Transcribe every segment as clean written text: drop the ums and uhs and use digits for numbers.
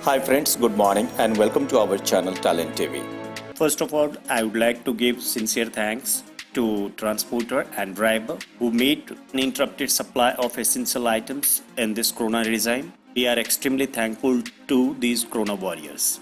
Hi friends, good morning and welcome to our channel Talent TV. First of all, I would like to give sincere thanks to Transporter and Driver who made uninterrupted supply of essential items in this Corona regime. We are extremely thankful to these Corona warriors.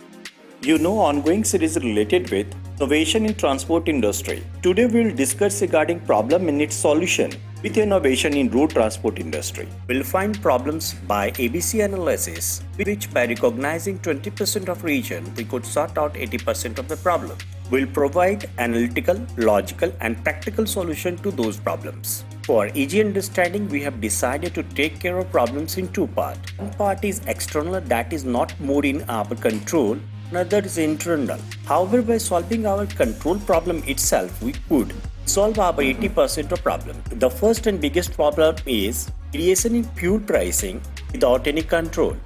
You know, ongoing series related with innovation in transport industry. Today we will discuss regarding problem and its solution with innovation in road transport industry. We'll find problems by ABC analysis, which by recognizing 20% of region, we could sort out 80% of the problem. We'll provide analytical, logical and practical solution to those problems. For easy understanding, we have decided to take care of problems in two parts. One part is external, that is not more in our control. Another is internal. However, by solving our control problem itself, we could solve our 80% of problem. The first and biggest problem is variation in fuel pricing without any control.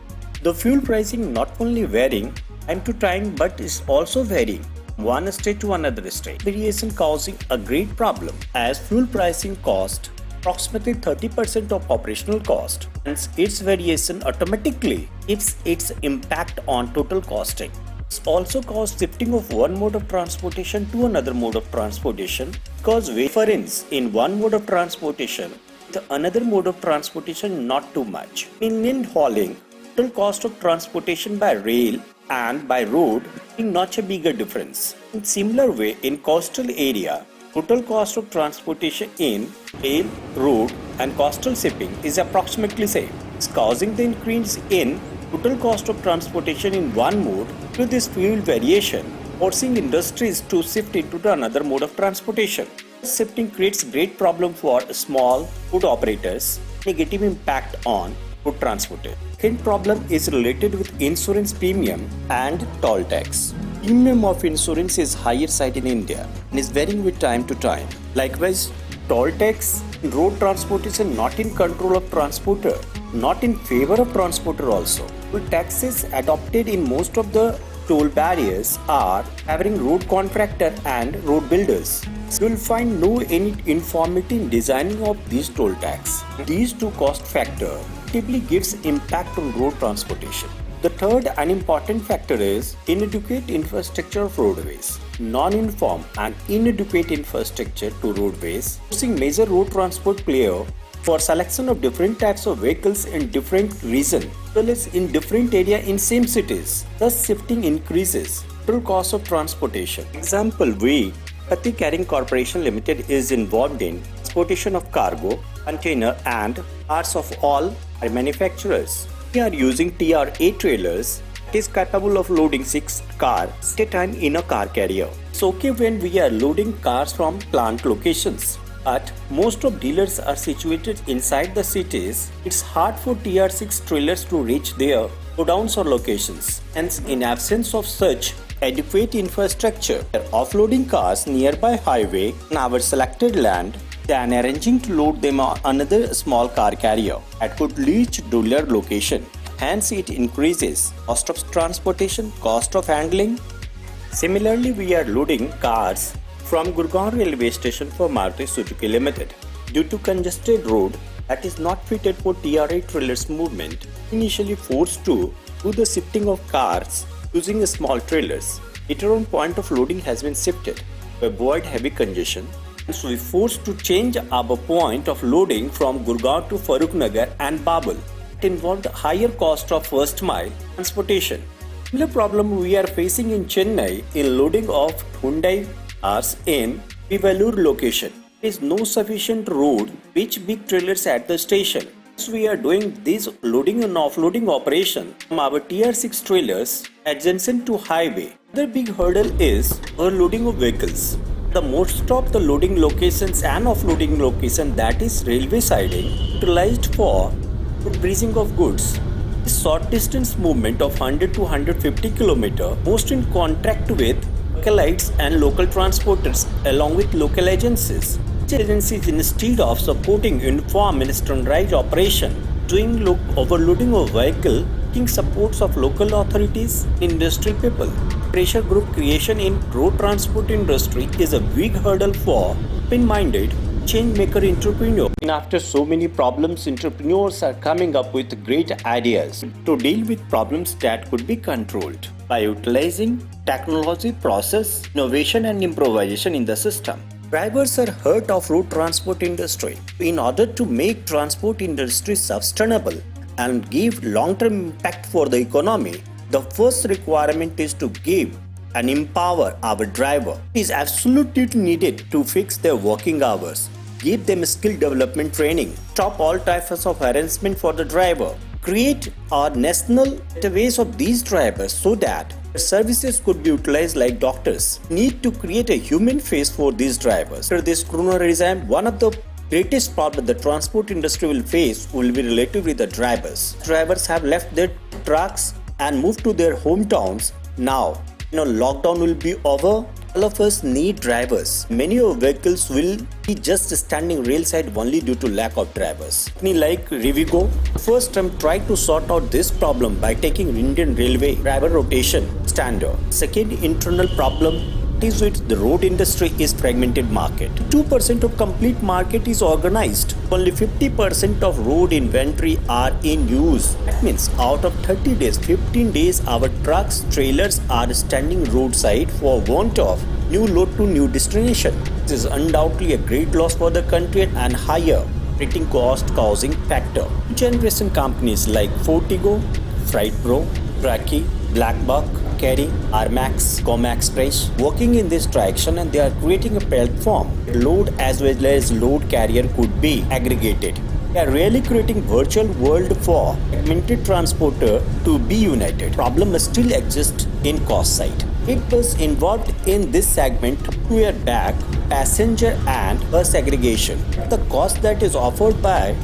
The fuel pricing not only varying time to time but is also varying one state to another state. Variation causing a great problem as fuel pricing cost approximately 30% of operational cost, and its variation automatically gives its impact on total costing. It also causes shifting of one mode of transportation to another mode of transportation because difference in one mode of transportation with another mode of transportation not too much. In inland hauling, total cost of transportation by rail and by road being not a bigger difference. In similar way, in coastal area, total cost of transportation in rail, road and coastal shipping is approximately same. It's causing the increase in total cost of transportation in one mode to this fuel variation, forcing industries to shift into another mode of transportation. This shifting creates great problem for small food operators, negative impact on food transportation. Second problem is related with insurance premium and toll tax. Premium of insurance is higher side in India and is varying with time to time. Likewise, toll tax in road transportation not in control of transporter, not in favor of transporter also. The taxes adopted in most of the toll barriers are favoring road contractor and road builders. You will find no any uniformity in designing of these toll tax. These two cost factor typically gives impact on road transportation. The third and important factor is inadequate infrastructure of roadways. Non-uniform and inadequate infrastructure to roadways, forcing major road transport player for selection of different types of vehicles in different regions, as well as in different area in same cities. Thus, shifting increases total cost of transportation. Example: Trukky Carrying Corporation Limited is involved in transportation of cargo, container, and parts of all manufacturers. We are using TRA trailers. It is capable of loading 6 cars at a time in a car carrier. It's okay when we are loading cars from plant locations. But most of dealers are situated inside the cities. It's hard for TR6 trailers to reach their godowns or locations. Hence, in absence of such adequate infrastructure, we are offloading cars nearby highway on our selected land than arranging to load them on another small car carrier that could reach dealer location. Hence, it increases cost of transportation, cost of handling. Similarly, we are loading cars from Gurgaon railway station for Maruti Suzuki Limited. Due to congested road that is not fitted for TRA trailers movement, initially forced to do the shifting of cars using small trailers. Later on, point of loading has been shifted to avoid heavy congestion. So we forced to change our point of loading from Gurgaon to Farrukhnagar and Babel. It involved higher cost of first mile transportation. Similar problem we are facing in Chennai in loading of Hyundai cars in Vivalur location. There is no sufficient road which big trailers at the station. So we are doing this loading and offloading operation from our TR6 trailers adjacent to highway. The big hurdle is overloading of vehicles. The most of the loading locations and offloading location, that is railway siding, utilized for bridging of goods. This short distance movement of 100 to 150 km, most in contract with localites and local transporters along with local agencies. These agencies, instead of supporting uniform and standardized operation, doing overloading of vehicle, taking supports of local authorities, industrial people. Pressure group creation in road transport industry is a big hurdle for open-minded change maker entrepreneur. And after so many problems, entrepreneurs are coming up with great ideas to deal with problems that could be controlled by utilizing technology, process, innovation and improvisation in the system. Drivers are heart of road transport industry. In order to make transport industry sustainable and give long-term impact for the economy, the first requirement is to give and empower our driver. It is absolutely needed to fix their working hours, give them skill development training, stop all types of harassment for the driver, create a national database of these drivers so that their services could be utilized like doctors. Need to create a human face for these drivers. After this corona regime, one of the greatest problem the transport industry will face will be related with the drivers. Drivers have left their trucks and moved to their hometowns. Now, lockdown will be over. All of us need drivers. Many of vehicles will be just standing railside only due to lack of drivers. Company like Rivigo first time tried to sort out this problem by taking Indian Railway driver rotation standard. Second internal problem is with the road industry is fragmented market. 2% of complete market is organized. Only 50% of road inventory are in use. That means out of 30 days, 15 days our trucks, trailers are standing roadside for want of new load to new destination. This is undoubtedly a great loss for the country and higher operating cost causing factor. Generation companies like Fortigo, FreightPro, Trukky, Blackbuck, Truckcary, Armax, Express working in this direction, and they are creating a platform. Load as well as load carrier could be aggregated. They are really creating virtual world for fragmented transporter to be united. Problem still exists in cost side. It was involved in this segment 2 years back, passenger and bus aggregation. The cost that is offered by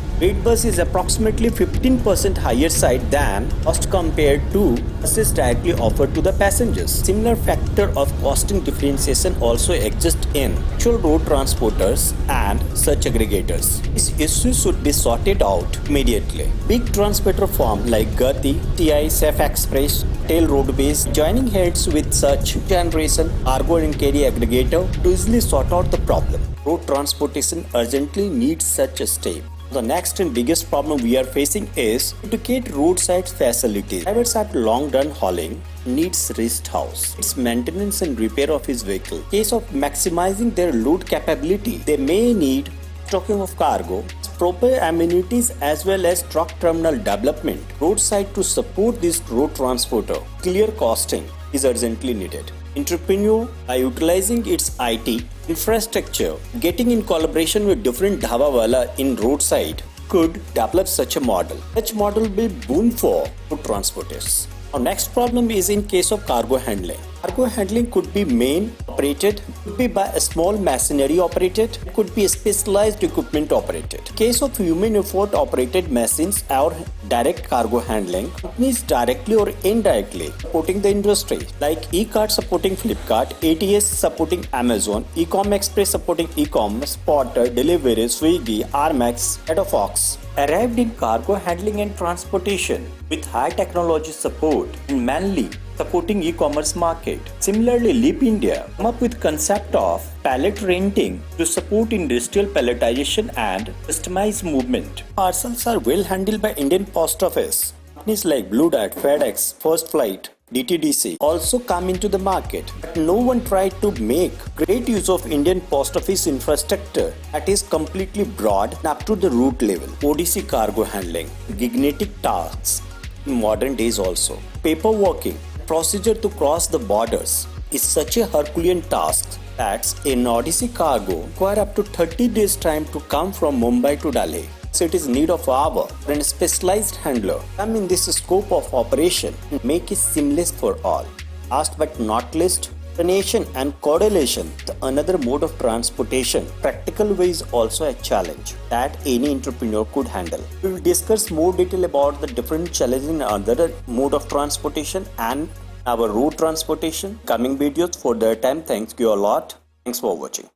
bus is approximately 15% higher side than cost compared to buses directly offered to the passengers. Similar factor of costing differentiation also exists in actual road transporters and such aggregators. This issue should be sorted out immediately. Big transporter firm like Gati, TI, Safe Express, Tail Roadways joining heads with such generation cargo and carry aggregator to easily sort out the problem. Road transportation urgently needs such a step. The next and biggest problem we are facing is to get roadside facilities. Drivers at long run hauling needs rest house. Its maintenance and repair of his vehicle. In case of maximizing their load capability, they may need stocking of cargo, proper amenities as well as truck terminal development. Roadside to support this road transporter. Clear costing is urgently needed. Entrepreneur, by utilizing its IT infrastructure, getting in collaboration with different dhawawala in roadside, could develop such a model. Such model will be boon for road transporters. Our next problem is in case of cargo handling. Cargo handling could be main operated, could be by a small machinery operated, could be specialized equipment operated. In case of human effort operated machines or direct cargo handling, companies directly or indirectly supporting the industry like Ekart supporting Flipkart, ATS supporting Amazon, Ecom Express supporting Ecom, Spotter, Delivery, Swiggy, Armax, Edofox arrived in cargo handling and transportation with high technology support and mainly supporting e-commerce market. Similarly, Leap India come up with concept of pallet renting to support industrial palletization and customized movement. Parcels are well handled by Indian Post Office. Companies like Blue Dart, FedEx, First Flight, DTDC also come into the market, but no one tried to make great use of Indian Post Office infrastructure that is completely broad and up to the route level. ODC cargo handling, gigantic tasks in modern days also. Paperworking, procedure to cross the borders is such a Herculean task that in Odyssey cargo require up to 30 days time to come from Mumbai to Delhi. So it is need of hour and specialized handler come in this scope of operation and make it seamless for all. Last but not least, coordination and correlation, another mode of transportation. Practical way is also a challenge that any entrepreneur could handle. We will discuss more detail about the different challenges in other mode of transportation and our road transportation coming videos. For that time, thank you a lot. Thanks for watching.